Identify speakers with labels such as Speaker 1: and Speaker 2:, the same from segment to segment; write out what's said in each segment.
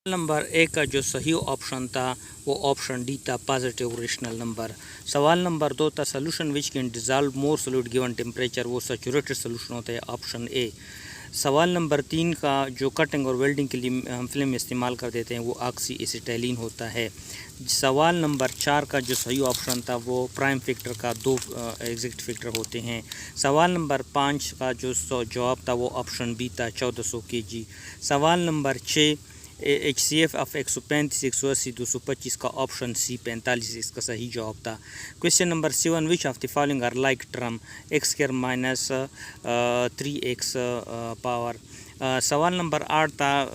Speaker 1: Number ایک کا جو صحیح آپشن تھا وہ آپشن ڈی تھا، پازیٹیو ریشنل نمبر۔ سوال نمبر دو تھا، solution which can dissolve more solute given temperature, وہ سیچوریٹڈ سولوشن ہوتا ہے، آپشن اے۔ سوال نمبر تین کا جو کٹنگ اور ویلڈنگ کے لیے ہم فلم استعمال کر دیتے ہیں وہ آکسی ایسیٹیلین ہوتا ہے۔ سوال نمبر چار کا جو صحیح آپشن تھا وہ پرائم فیکٹر کا دو ایگزیکٹ فیکٹر ہوتے ہیں۔ سوال نمبر پانچ کا جو جواب تھا وہ آپشن بی تھا، 1400 kg۔ سوال number 6، H C F of 135 180 225 کا آپشن سی 45 اس کا صحیح جواب تھا۔ Question number 7، which of the following are like term x² minus 3x power. سوال نمبر 8 تھا،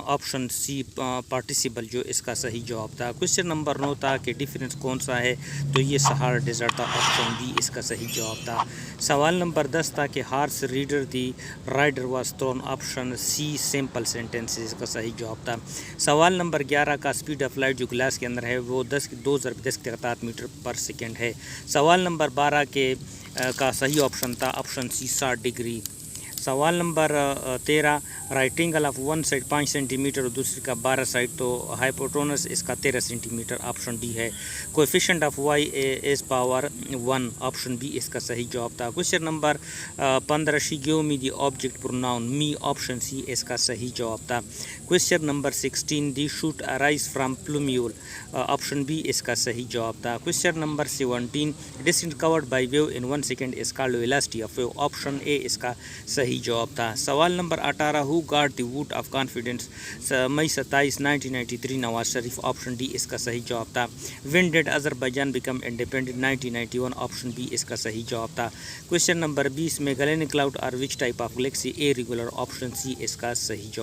Speaker 1: آپشن سی پارٹیسیپل جو اس کا صحیح جواب تھا۔ کویشچن نمبر 9 تھا کہ ڈیفرنس کون سا ہے، تو یہ سہارا ڈیزرٹ تھا، آپشن بی اس کا صحیح جواب تھا۔ سوال نمبر 10 تھا کہ horse rider the rider was thrown, option C simple sentence اس کا صحیح جواب تھا۔ سوال نمبر 11 کا اسپیڈ آف لائٹ جو گلاس کے اندر ہے وہ 2 × 10⁻³ میٹر پر سیکنڈ ہے۔ سوال نمبر 12 کا صحیح آپشن تھا، آپشن سی 60 ڈگری۔ سوال number 13، right angle of one side 5 centimetre اور دوسری کا 12 سائڈ، تو ہائپوٹونس اس کا 13 سینٹی میٹر، آپشن ڈی ہے۔ Coefficient of Y is power 1، option B اس کا صحیح جواب تھا۔ Question number 15، she gave me the object pronoun me, option C اس کا صحیح جواب تھا۔ Question number 16، the shoot arise from plumule, option B اس کا صحیح جواب تھا۔ Question number 17، distance covered by wave in 1 second is called velocity of wave, option اے اس کا صحیح جواب تھا۔ سوال number 18، who got the vote of confidence, May 27 1993 Nawaz Sharif, option D اس کا صحیح جواب تھا۔ When did Azerbaijan became independent 1991، option B اس کا صحیح جواب تھا۔ Question number 20، Magellan cloud are which type of galaxy irregular, option C اس کا صحیح جواب